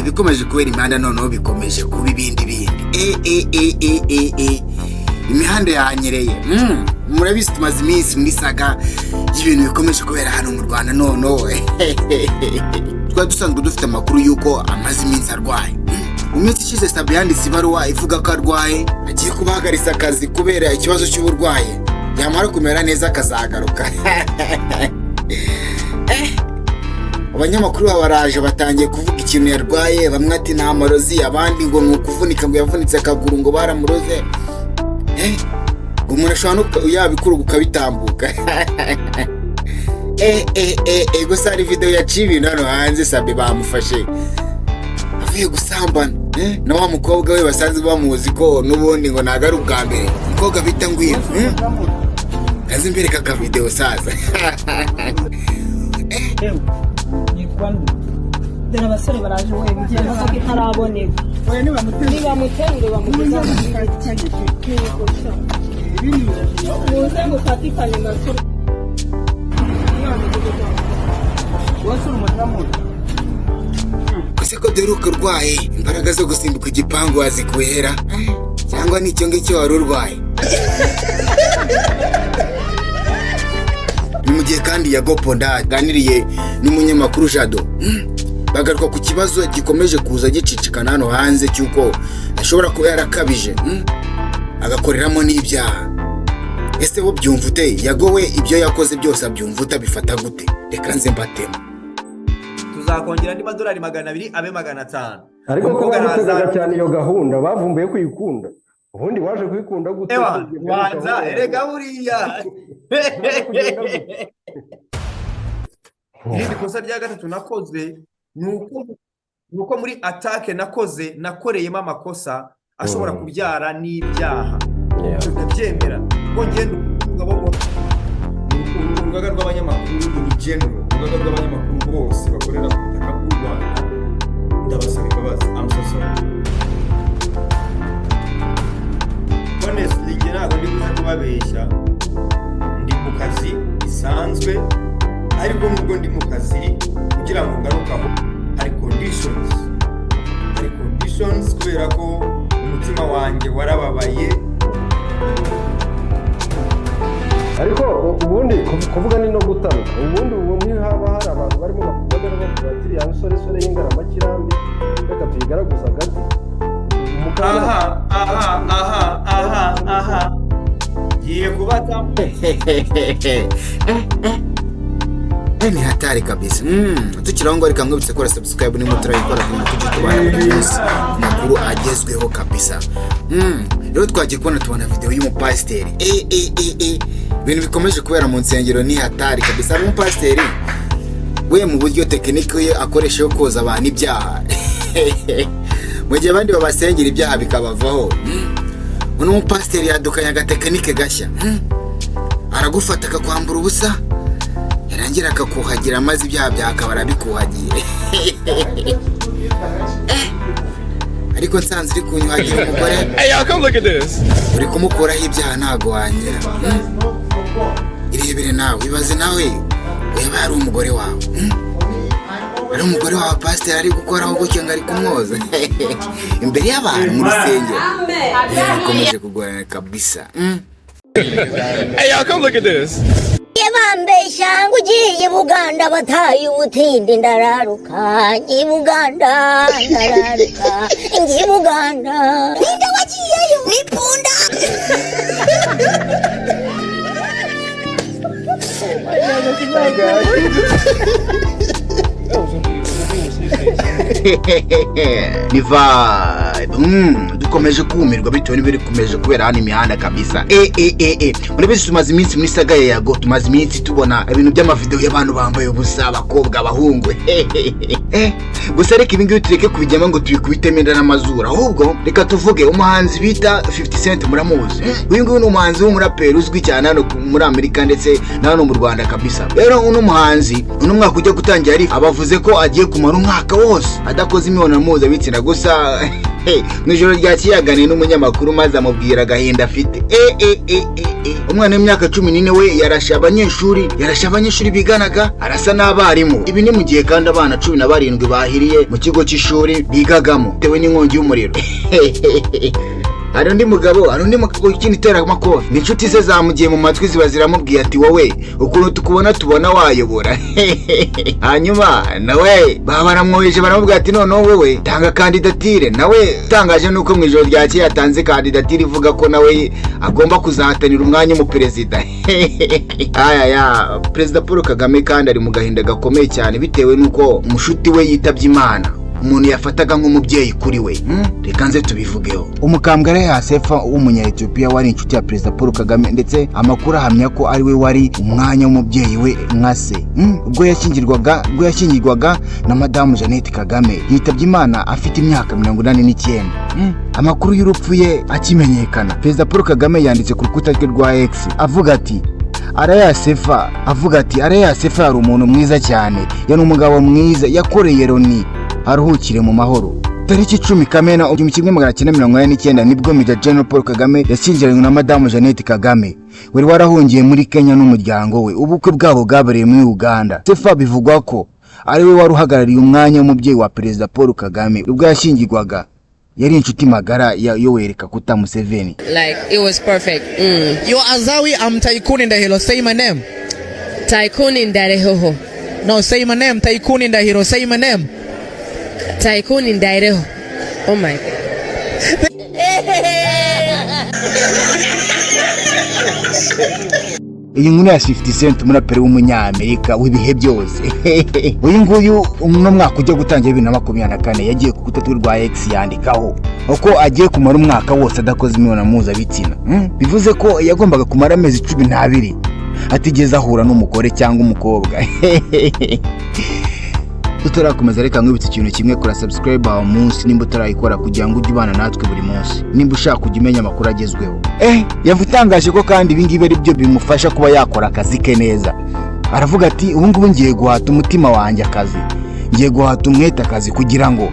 ibikomeje kubera imihanda noneho bikomeje kuba ibindi bindi. Imihanda yanyereye. Murabizi tumaze iminsi muri saga y'ibintu bikomeje kubera hano mu Rwanda noneho. Twari dusanzwe dufite amakuru yuko amaze iminsi arwaye. Mu minsi ishize Sabin yanditse ibaruwa ivuga ko arwaye, agiye kubahagarisa akazi kubera ikibazo cy'uburwayi. Yamara kumera neza akazagaruka. Abanyamakuru baraje batangiye kuvuga ikintu yarwaye, bamwe ati nta marozi, abandi ngo ni ukuvunika ngo yavunitse akaguru ngo baramuroze. Umuntu ashobora no yabikura ukabitambuka. Gusa hari video yaciye ibintu hano hanze Sabin bamufashe avuye gusambana na wa mukobwa we basanze bamuzi ko n'ubundi ngo ntago ari ubwa mbere. Umukobwa bita Ngwino azi mbere ka video saza. Dera basore baraje we bigiye no kitaraboneka. Oya niba mutenge bamugeza mu cyangwa muze mufatikanye nasore. Wasuru mutamu. Kose ko deruka urwaye imbaraga zo gusimbuka igipangu wazikuhera cyangwa nicyo ngicyo wari urwaye. Mu gihe kandi Yago aganiriye n'umunyamakuru Jado bagaruka ku kibazo gikomeje kuza gicicikana hano hanze cyuko ashobora kuba yarakabije agakoreramo n'ibyaha. Ese bo byumva ute? Yago we ibyo yakoze byose abyumva utabifata gute? Reka nze mbatema. Tuzakongera ndi madolari 200 abe 500. Ariko ko barazaga cyane iyo gahunda bavumbuye kuyikunda. Ubundi waje kuyikunda gute? Wanza erega buriya. Ni kosa rya gatatu nakoze nuko muri attack nakoze nakoreyemo amakosa ashobora kubyara n'ibyaha. Ndabyemera ko ngenda ngabo urugaga rw'abanyamakuru ni general urugaga rw'abanyamakuru bose bakorera ku butaka bw'u Rwanda. Ndabasaba imbabazi. I'm so sorry. Honestly, ntabwo ndi buze kubabeshya. Ndi mu kazi bisanzwe, ariko nubwo ndi mu kazi kugira ngo ngarukaho hari conditions kubera ko umutima wanjye warababaye. Ariko ubundi kuvuga ni no gutaruka. Ubundi ubu haba hari abantu barimo bakubagara bavuga ati ya nsore y'ingaramakirandi reka tuyigaraguza gati. Aha. Giye kubata. Ni hatari kabisa. Tukiraho reka mwibutse ko subscribe ni muturayikora ku tubana amakuru agezweho kabisa. Rero twagiye kubona tubona video y'umupasiteri. Ibintu bikomeje kubera mu nsengero ni hatari kabisa. Umupasiteri we mu buryo tekinike ye akoresha yo koza abantu ibyaha. Mu gihe abandi babasengera ibyaha bikabavaho. Uno mupasiteri yadukanya agatekinike gashya. Aragufata akakwambura ubusa. Yarangira akakuhagira amazi ibyaha byakabara bikuhagiye. Ariko nsanze uri kunyuhagira umugore. Hey, come look at this. Uri kumukuraho ibyaha ntago wanyira. Irebere nawe ibaze nawe weba ari umugore wawe. Ari umugore wawe pastor ari gukoraho gutyo ngari kumwoza. Imbere y'abantu muri sengero. Bikomeje kugorana kabisa. Hey, come look at this. Yebambesha ngugiye Buganda bataye ubutindi ndararuka ngi Buganda ndararuka ngi Buganda ninde wagiyeyo nipunda. Niba dukomeje kumirwa bitewe n'ibiri kumeje kubera hano imihanda kabisa. Murabizi tumaze iminsi muri saga ya Yago, tumaze iminsi tubona ibintu by'amavideo y'abantu bambaye ubusa, abakobwa, abahungu. Gusa reka ibi ngibi tureke kubijyamo ngo tubikubite menda n'amazura, ahubwo reka tuvuge umuhanzi bita 50 Cent. Muramuzi uyu nguyu ni umuhanzi w'umuraperi uzwi cyane hano muri Amerika ndetse na hano mu Rwanda kabisa. Rero uno muhanzi uno mwaka ujya gutangira ari abavuze ko agiye kumara umwaka wose adakoze imibonano mpuzabitsina. Gusa Mwijoro ryakeye yaganiye n'umunyamakuru maze amubwira agahinda afite. Umwana w'imyaka 14 we yarashe abanyeshuri biganaga arasa n'abarimu. Ibi ni mu gihe kandi abana 17 bahiriye mu kigo cy'ishuri bigagamo tewe n'inkongi y'umuriro. Hari undi mugabo ukindi itera amakofi. N'inshuti ze zamugiye mu matwi ziba ziramubwiye ati wowe ukuntu tubona wayobora. Hanyuma nawe baramwoheje baramubwira ati noneho wowe tanga kandidatire. Nawe tangaje nuko mu ijoro ryakeye yatanze kandidatire ivuga ko nawe agomba kuzahatanira umwanya mu perezida. Perezida Paul Kagame kandi ari mu gahinda gakomeye cyane bitewe nuko umushuti we yitabye Imana. Umuntu yafataga nk'umubyeyi kuri we. Reka nze tubivugeho. Umukambwe Yasefa w'umunya-Ethiopia wari inshuti ya Perezida Paul Kagame ndetse amakuru ahamya ko ari we wari umwanya w'umubyeyi we nka se. Ubwo yashyingirwaga na Madamu Jeannette Kagame yitabye Imana afite imyaka 89. Amakuru y'urupfu ye akimenyekana, Perezida Paul Kagame yanditse ku rukuta rwe rwa X avuga ati Arayasefa yari umuntu mwiza cyane, yari umugabo mwiza, yakoreye Loni aruhukire mu mahoro. Tariki 10 Kamena 1989 nibwo Major General Paul Kagame yashyingiranywe na Madamu Jeannette Kagame wari warahungiye muri Kenya n'umuryango we. Ubukwe bwabo bwabereye muri Uganda. Sefa bivugwa ko ari we wari uhagarariye umwanya w'umubyeyi wa Perezida Paul Kagame ubwo yashyingirwaga. Yari inshuti magara ya Yoweri Kaguta Museveni. Like it was perfect. Yo Azawi, I'm Tycoon in the Hero. Say my name. Tycoon in the Hero. No, say my name. Tycoon in the Hero. Say my name. Tycoon in the Hero. Oh my God. Iyi nkuru ya 50 Cent umuraperi w'umunyamerika w'ibihe byose. Uyu nguyu no mwaka ujya gutangira 2024 yagiye ku rukuta rwa X yandikaho uko agiye kumara umwaka wose adakoze imibonano mpuzabitsina. Bivuze ko yagombaga kumara amezi 12 atigeze ahura n'umugore cyangwa umukobwa. Tutarakomeza reka nkubitse ikintu kimwe, kora subscribe aho munsi nimba utarayikora kugira ngo ujye ubana natwe buri munsi nimba ushaka kujya umenya amakuru agezweho. Yavutangaje ko kandi ibi ngibi ari byo bimufasha kuba yakora akazi ke neza. Aravuga ati ubu ngubu ngiye guhata umutima wanjye akazi, ngiye guhata umwete akazi kugira ngo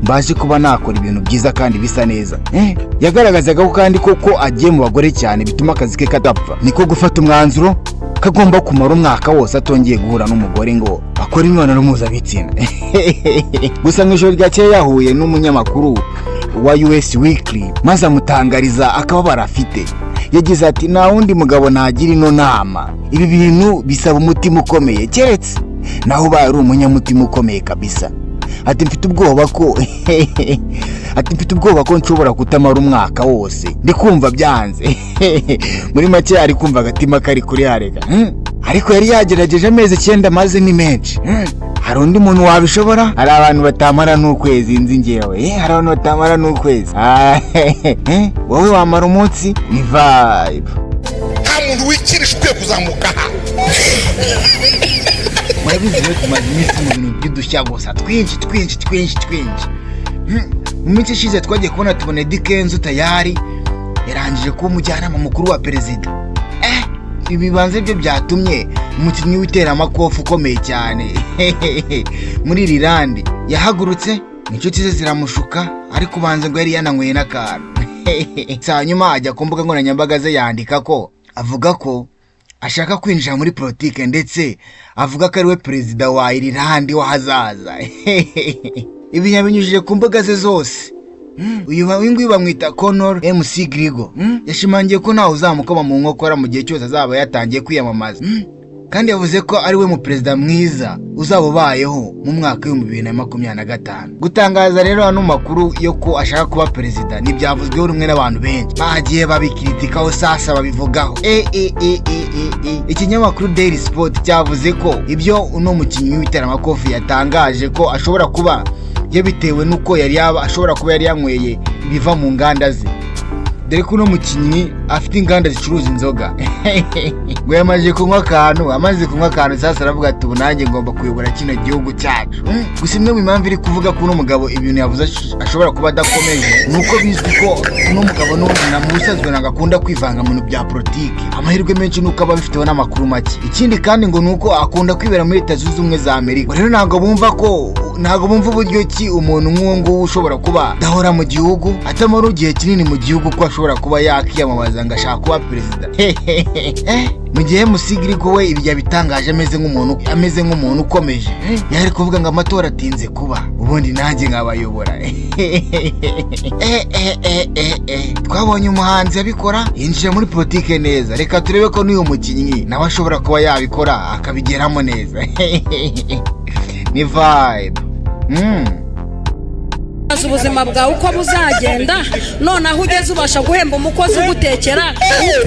mbashe kuba nakora ibintu byiza kandi bisa neza. Yagaragazaga ko kandi koko agiye mu bagore cyane bituma akazi ke kadapfa. Niko gufata umwanzuro kagomba kumara umwaka wose atongeye guhura n'umugore ngo akora imibonano mpuzabitsina. Gusa mu ijoro ryakeye yahuye n'umunyamakuru wa US Weekly maze amutangariza akababara afite. Yagize ati nta wundi mugabo nagira ino nama, ibi bintu bisaba umutima ukomeye keretse naho bari umunyamutima ukomeye kabisa. Ati mfite ubwoba ko nshobora kutamara umwaka wose ndi kumva byanze. Muri make ari kumva agatima kari kuri harega. Ariko yari yagerageje amezi 9 maze ni menshi. Hari undi muntu wabishobora? Hari abantu batamara n'ukwezi nzi ngewe. Hari abantu batamara n'ukwezi. Wowe wamara umunsi ni vibe. Nta muntu wikirishwe kuzamuka. Murabizi rero tumaze iminsi mu bintu by'udushya gusa twinshi. Mu minsi ishize twagiye kubona tubone Dikenzo tayari yarangije kuba umujyanama mukuru wa perezida. Ibibanze byo byatumye umukinnyi witera amakofu ukomeye cyane muri Ireland yahagurutse, inshuti ze ziramushuka ariko ubanze ngo yari yananyweye n'akantu. Hanyuma ajya ku mbuga nkoranyambaga ze yandika ko avuga ko ashaka kwinjira muri politike ndetse avuga ko ari we perezida wa Ireland w'ahazaza. Ibi yabinyujije ku mbuga ze zose. Uyu nguyu bamwita Conor MC Grigo yashimangiye ko ntawe uzamukoma mu nkokora mu gihe cyose azaba yatangiye kwiyamamaza, kandi yavuze ko ari we mu perezida mwiza uzaba ubayeho mu mwaka wa 2025. Gutangaza rero hano makuru yo ko ashaka kuba perezida n'ibyavuzweho rumwe n'abantu benshi bagiye babikritikaho sasa babivugaho. Ikinyamakuru Daily Sport cyavuze ko ibyo uno mukinnyi w'iteramakofi yatangaje ko ashobora kuba yabitewe nuko ashobora kuba yari yanyweye biva mu nganda ze, dore ko uno mukinnyi afite inganda zicuruza inzoga. Ngo yamaze kunywa akantu sasa aravuga ati ubu nanjye ngomba kuyobora kino gihugu cyacu. Gusa imwe mu mpamvu iri kuvuga ko uno mugabo ibintu yavuze ashobora kuba adakomeje nuko bizwi ko uno mugabo namusanzwe nagakunda kwivanga mu bintu bya politiki. Amahirwe menshi nuko aba bifiteho n'amakuru make. Ikindi kandi ngo nuko akunda kwibera muri Leta Zunze Ubumwe za Amerika. Rero ntabwo bumva ko ntago bumva uburyo ki umuntu nk'uwo nguwo ushobora kuba dahora mu gihugu atamara igihe kinini mu gihugu ko ashobora kuba yakiyamamaza ngo ashaka kuba perezida. Mu gihe Musigiri ko we ibyo bitangaje ameze nk'umuntu ukomeje yari kuvuga ngo amatora atinze kuba ubundi nanjye nkabayobora. Twabonye umuhanzi abikora yinjira muri politike neza, reka turebe ko n'uyu mukinnyi nawe ashobora kuba yabikora akabigeramo neza. Ni vibe. ubuzima bwawe uko buzagenda, none aho ugeze ubasha guhemba umukozi ugutekera,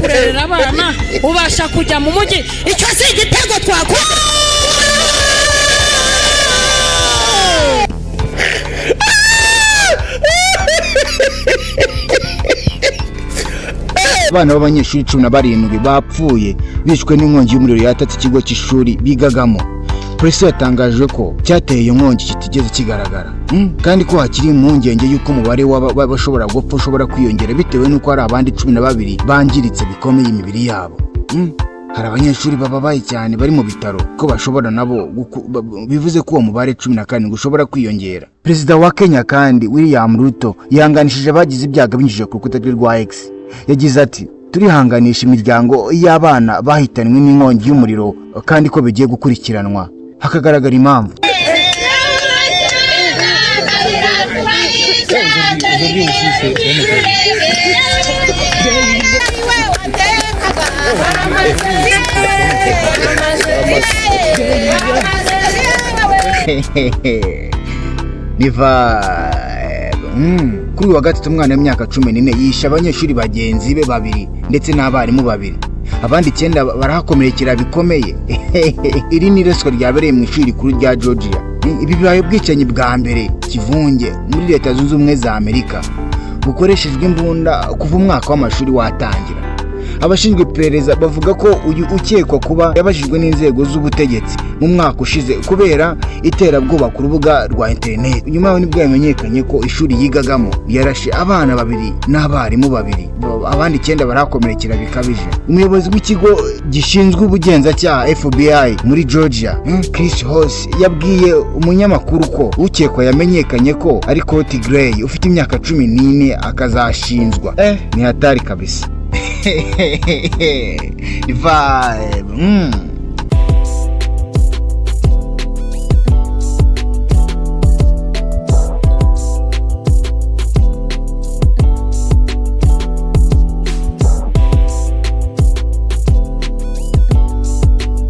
kurerera abana, ubasha kujya mu mujyi. Icyo si igitego twakora. Abana b'abanyeshuri 17 bapfuye bishwe n'inkongi y'umuriro yatatse ikigo cy'ishuri bigagamo. Polisi yatangaje ko cyateye iyo nkongi kitigeze kigaragara, kandi ko hakiri impungenge y'uko umubare w'abashobora gupfa ushobora kwiyongera bitewe n'uko hari abandi 12 bangiritse bikomeye imibiri yabo. Hari abanyeshuri bababaye cyane bari mu bitaro ko bashobora nabo bivuze ko uwo mubare 14 ushobora kwiyongera. Perezida wa Kenya kandi William Ruto yanganishije abagize ibyago binyujije ku rukuta rwa X. Yagize ati turihanganisha imiryango y'abana bahitanwe n'inkongi y'umuriro kandi ko bigiye gukurikiranwa hakagaragara impamvu. Niba kuri wa gatatu umwana w'imyaka 14 yisha abanyeshuri bagenzi be 2 ndetse n'abarimu 2. Abandi 9 barahakomerekera bikomeye. Iri ni resiko ryabereye mu ishuri rikuru rya Georgia. Ibi bibaye ubwicanyi bwa mbere kivunge muri Leta Zunze Ubumwe za Amerika bukoreshejwe imbunda kuva umwaka w'amashuri watangira. Abashinzwe iperereza bavuga ko uyu ukekwa kuba yabajijwe n'inzego z'ubutegetsi mu mwaka ushize kubera iterabwoba ku rubuga rwa internet. Nyuma y'aho nibwo yamenyekanye ko ishuri yigagamo yarashe abana 2 n'abarimu 2. Abandi 9 barakomerekera bikabije. Umuyobozi w'ikigo gishinzwe ubugenzacyaha FBI muri Georgia, Chris Hoss, yabwiye umunyamakuru ko ukekwa yamenyekanye ko ari Cody Gray ufite imyaka 14 akazashinzwa. Ni hatari kabisa. Vibe.